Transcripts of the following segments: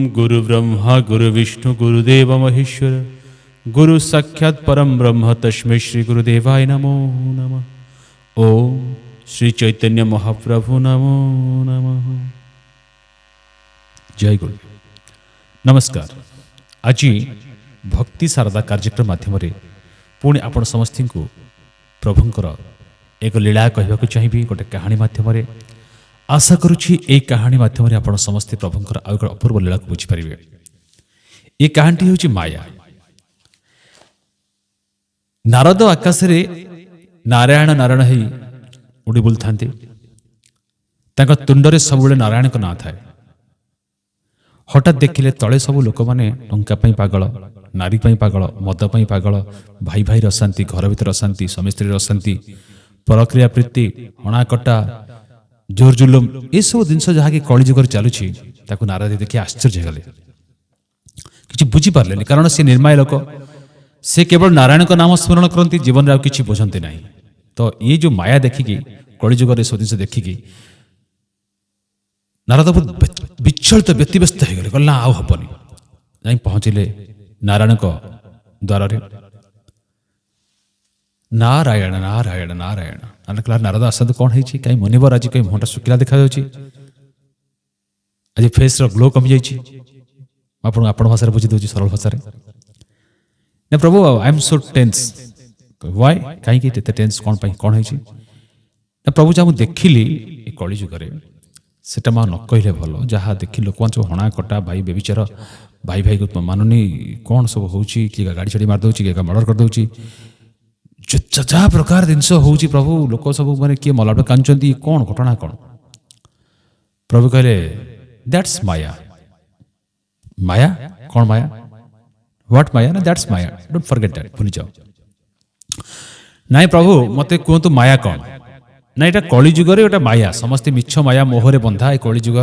गुरु ब्रह्मा गुरु विष्णु गुरुदेव महेश्वर गुरु साक्षात परम ब्रह्म तस्मै श्री गुरुदेवाय नमो नमः। ओम श्री चैतन्य महाप्रभु नमो नमः। जय गुरु। नमस्कार। आज भक्ति शारदा कार्यक्रम माध्यम पुणी आपण समस्त को प्रभुंकर एक लीला कहवाक चाहिए गोटे कहानी माध्यम आशा करुच्ची ये कहानी माध्यम आप समस्ते प्रभुंकर आउ एक अपूर्व लीला को बुझीपारे। ये कहानी हूँ माया। नारद आकाश रे नारायण नारायण ही उड़ी बुल था तुंडरे सब नारायण का ना थाए। हठात देखिले तले सब लोक मैंने टंका पागल, नारी पागल, मद पागल, भाई भाई अशांति, घर भीतर अशांति, स्वामी स्त्री अशांति, परक्रिया प्रीति, हणाकटा, जोर जुलुम, ये सब जिनस जहाँकि कलिजुग चलुची नारद देखिए आश्चर्य गले। किसी बुझी पारे कारण से निर्माय लोक से केवल नारायण का नाम स्मरण करती, जीवन में किसी बुझंती नहीं। तो ये जो माया देखिकी कलिजुग सब जिन देखिकी नारद बहुत विचलित व्यतिव्यस्त हो गले। गला आउ हबनी जाई पहुँचले नारायण को द्वार। नारायण नारायण नारायण कहला नारद आसत कौन है कहीं मुनिवर आज कहीं मुहटा शुक्ला देखा आज फेस ग्लो कमी जापण भाषा बुझी दूसरी सरल भाषा ना प्रभु I am so tense why कहीं टेंस कौन कौन है ना प्रभु जहाँ देखिली कलिजुगे सेटा न कहले भल जहाँ देखी लोक सब हणा कटा भाई बेविचार भाई भाई को मानुनी कौन सब हो गाड़ी छाड़ी मारदे किए मर्डर करदे जहाँ प्रकार जिनस हो प्रभु लोक सब मैंने किए मलाट कांदी कौन घटना कौन। प्रभु कहले दैट्स माया। माया कौन माया व्हाट माया ना that's Maya don't forget that भूली जाओ नाई प्रभु मते कहतु माया कौन ना यहाँ कलिजुग माया समस्ते मिछ माया मोहरे बंधा कलिजुग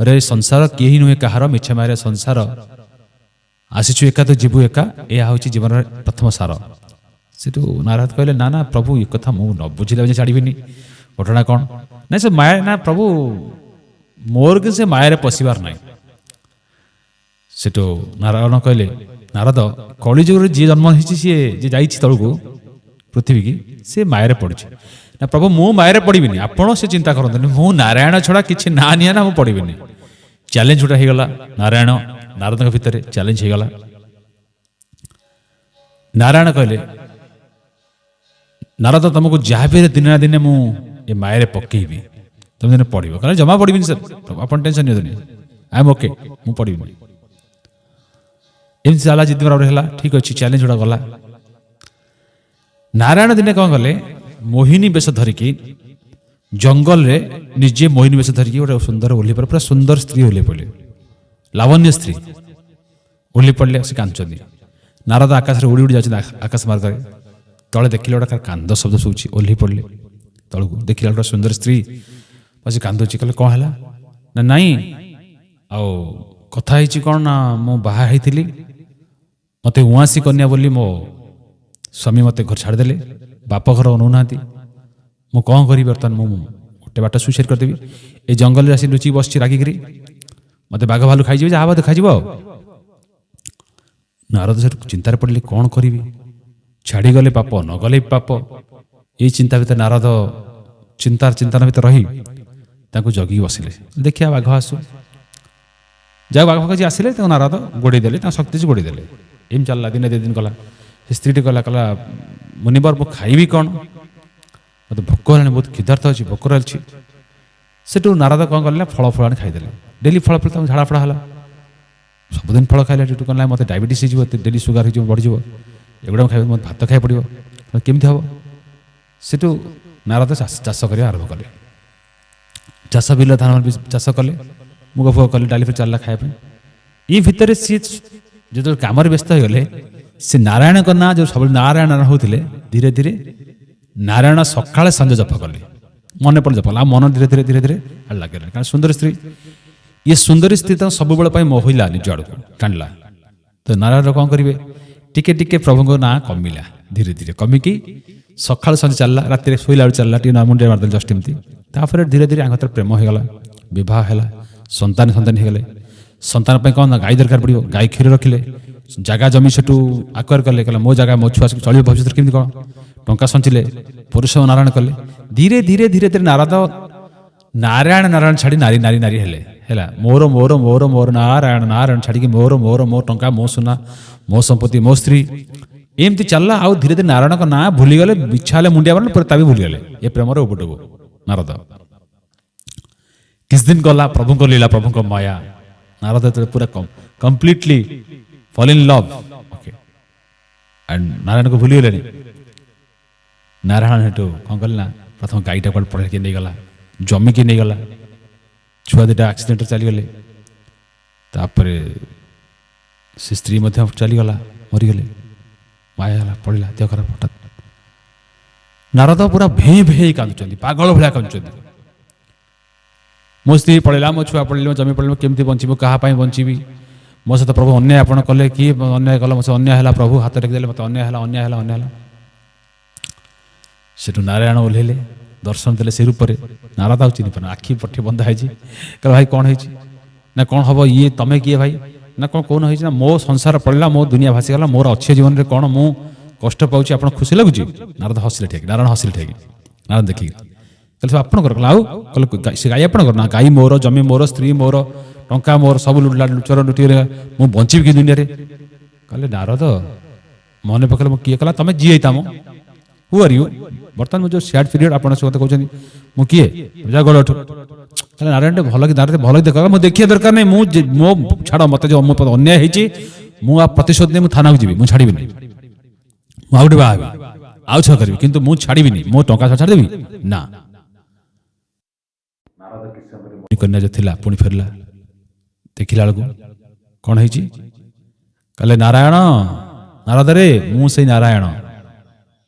रे संसार किए नुहे कहार मिछ माया संसार आसीचु एका तो जीवु एका यह हूँ जीवन प्रथम सार। से नारद कहले ना ना प्रभु ये कथा मु न बुझिले छाड़बी घटना कौन ना से माया ना प्रभु मोर के से माया पशिबार ना। से नारायण कहले नारद कलिजुग जी जन्म होती सी जी जा तलू पृथ्वी की सी माया पड़ी ना प्रभु मु माया पड़बी आपड़ से चिंता करते मु नारायण छड़ा किसी ना निया ना मुझे पड़बी। चैलेंज गोटा होगा नारायण नारद भितर चैलेंज होगा। नारायण कहले नारद तुमको जहाँ भी दिन ना दिन मुझे माया पकईबी तुम दिन पढ़ कहना जमा पढ़ी सर आप टेंशन नहीं आई एम ओके मु पढ़ी एम चला जिद है ठीक अच्छे चैलेंज गुड़ा गला। नारायण दिने कौन कले मोहिनी बेश धरिकी जंगल रे निजे मोहिनी बेश धरिकी गोटे सुंदर ओह्ली पड़े पूरा सुंदर स्त्री ओह्ली पड़े लावण्य स्त्री ओह्ली पड़े से कांदी। नारद आकाश उड़ी उड़ी जाए आकाश मार्ग तले देखिले गोटे कांद शब्द शुची ओह्ली पड़े तलू देखिला गोटे सुंदर स्त्री बस कांदुची कहले कौन है ना नाई आओ कथा कौन ना मु बाहा होती मत उआसी कन्या बोली मो स्वामी मत घर छाड़देले बाप घर अनौना मु कौन करी बर्तमान मु गोटे बाट सुसाइड करदेवी ये जंगल आसी लुचि बस रागिकी मत बाघ भालू खाई जहाँ देखा नारद से चिंतार पड़े कौन करी छाड़ी गले पाप न गले पाप ये चिंता भर नारद चिंतन भर रही जगी बसिले देखिया बाघ आसू जहाँ बाघ जी आसिले नारद गोड़े देले शक्ति से गोड़े देले एम चलला दिन 2 दिन गला स्त्री गला कहला मुनिवर मु खाइबी कौन मत भोक है बहुत क्षुधार्थ अच्छी भोक रही से नारद कौन कले फल फल खाईदे डेली फल फल झाड़ा फड़ा है सबुदिन फल खाइले कहला मत डायबिटीज हो डेली सुगर हो बढ़ एगुड़ा खाइ मत भात खाई पड़ो केमती हम से नारद चाष कर आरंभ कले चाष बिल धान चाष कले मुग फुग कले डाली फिर चलला खाया ये भितर सी जो कम व्यस्त हो गले से नारायण का ना जो सब नारायण होते धीरे धीरे नारायण सकाଳେ संज जप कले मन पड़े जप मन धीरे धीरे धीरे धीरे लगे कारण सुंदर स्त्री ये सुंदर स्त्री सब बेले मोहिला निज आड़ को टाणला। तो नारायण कौन करेंगे टिके टिके प्रभु ना कमिला धीरे धीरे कमिकी सकाळ संज चलला राति शोला चलला टे मुंडे मारदे जस्ट एमती धीरे धीरे आंतर प्रेम होगला बहुत है संतान संतान हो गले संतान पे कौन गाई दरकार पड़ो गाई क्षीर रखिले जगह जमी सेठू आक्वायर कले कहला मो जगह मो छुआ चलो भविष्य केमती कौन टंका संचिले पुरुष नारायण कले धीरे धीरे धीरे धीरे नारद नारायण नारायण छाड़ी नारी नारी नारी हेले हैला मोर मोर मोर मोर नारायण नारायण छाड़ी मोर मोर मो टंका मो सुना मो संपत्ति मो स्त्री एमती चलला आउ धीरे धीरे नारायण का ना भूली गले इच्छा हेले मुंडिया बन ता भी भूली गले ये प्रेमर उपटको नारद किस दिन गला प्रभु को लीला प्रभु को माया नारद पूरा completely fall in love okay and Narayan को भूली गले नारायण हेटू कौन कल ना प्रथम गाईटा कल पढ़े के नहीं गला जमी के नहीं गला छुआ दुटा एक्सीडेंट चलीगले तापर से स्त्री चलीगला मरीगले माया पड़ा देह खराब हठात नारद पूरा भे भे कांदुंट पागल भाया कांदुंट मो स्त्री पड़ेगा मो छुआ पड़े मो जमी पड़े केमती बंची क्या बंची मो सहित प्रभु अन्याय आपण कले किए अन्याय कल मत अन्याय है प्रभु हाथ टेकदे मत अन्याय है अन्याय है अन्याय सेठू नारायण ओह्लैले दर्शन देले से रूप नारद आउ चिन्ह पार आखि पठी बंधा है कह भाई कौन है ना कौन हम ये तमें किए भाई ना कौन कौन है ना मो संसार पड़ला मो दुनिया भासीगला मोर अच्छे जीवन में कौन मु कष्ट पाऊँ आप खुशी लगुच नारद हसिले ठेक नारायण हसिले ठेक नारद देखिए कल सब आप आउ कल से गाई आप ना गाई मोर जमी मोर स्त्री मोर टंका मोर सब लुचर लुटी मु बंची कि दुनिया कहले नारद मन पकड़े मो किए कला तुम जी ताम हु आर यू बर्तमान मुझे सैड पीरियड आप कहते मुझे किए जा गल नारायण भल नारायण भल देख मुझे देखिए दरकार नहीं मो छाड़ मत जो मो अन्याय होती मुझे प्रतिशोध नहीं थाना को जी मुझे छाड़ी नहीं मुझे बाहर आउ छ करी किंतु मुझे छाड़ी नहीं मो टंका छाड़देवी ना कन्या जो थिला पुणी फेरला देखला बेलू कौन है कहले नारायण नारद रे मु से नारायण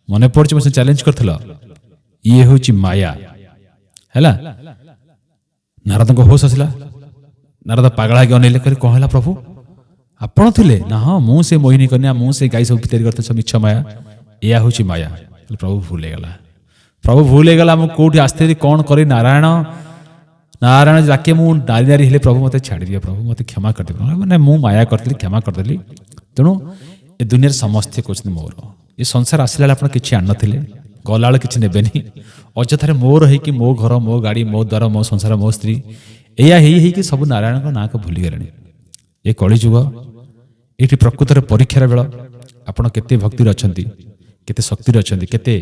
मन पड़े मुझे चैलेंज कर ये हूँ माया है नारद को होश आसला नारद पागला के अनेले कह कौन है प्रभु आपण थे ना हाँ मुझे मोहिनी कन्या मुझे गाई सब तैयारी करते सब मिछ माया या हूँ माया प्रभु भूल गला मुझे कौटी आसते कौन करी नारायण नारायण जाके मु नारी नारी हेले प्रभु मत छाड़ दिया प्रभु मत क्षमा कर दे मैंने मु माया करती क्षमा करदेली तेणु ए दुनिया समस्ते कहते मोर ये संसार आसला आप किसी आन थे गला किसी ने अजथार मोर है कि मो घर मो गाड़ी मो द्वार मो संसार मो स्त्री या ही सब नारायण ना को भूली गले ये कलिजुग ये प्रकृत परीक्षार बेल आपड़ केते भक्ति अच्छा केते शक्ति अच्छा केते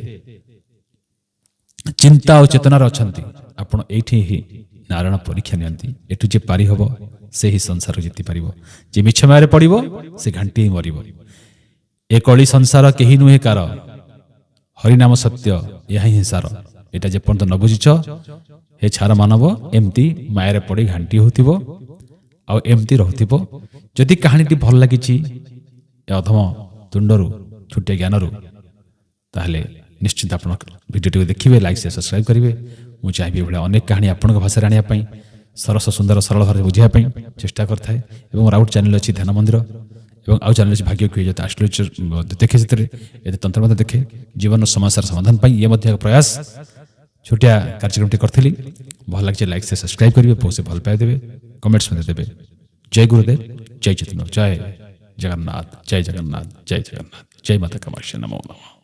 चिंता और चेतनार अच्छा आपड़ ये नारायण परीक्षा नियंती एठू जे पारी हबो से ही संसार जीति पारिबो जे मिछ मारे पड़िबो से घंटी ही मरिबो ए कली संसार केही नुहे कार हरिनाम सत्य यही ही सार एटा जे पर्यंत न बुझिछ हे छार मानव एमती मायारे पड़ी घंटी होतिबो आ एमती रहतिबो जदि कहानीटी भल लागिछि अधम तुंडरू छुटिया ज्ञानरू ताहले निश्चित आप भिडियो देखिए लाइक से सब्सक्राइब करेंगे मुझे चाहिए भाई अनेक कहानी आपण भाषा आने सरस सुंदर सरल भाव बुझापी चेष्टा करए और आउट चैनल अच्छी ध्यान मंदिर और आउ चैनल भाग्य किए जो एस्ट्रोलॉजर देखे से तंत्र मत देखे जीवन समस्या समाधान पाई ये एक प्रयास छोटिया कार्यक्रम करी भल लगे लाइक से सब्सक्राइब करेंगे बहुत से भल पाए देवे कमेंट्स में देवे जय गुरुदेव जय चैतन्य जय जगन्नाथ जय जगन्नाथ जय जगन्नाथ जय माता कामाक्षी नमो नमः।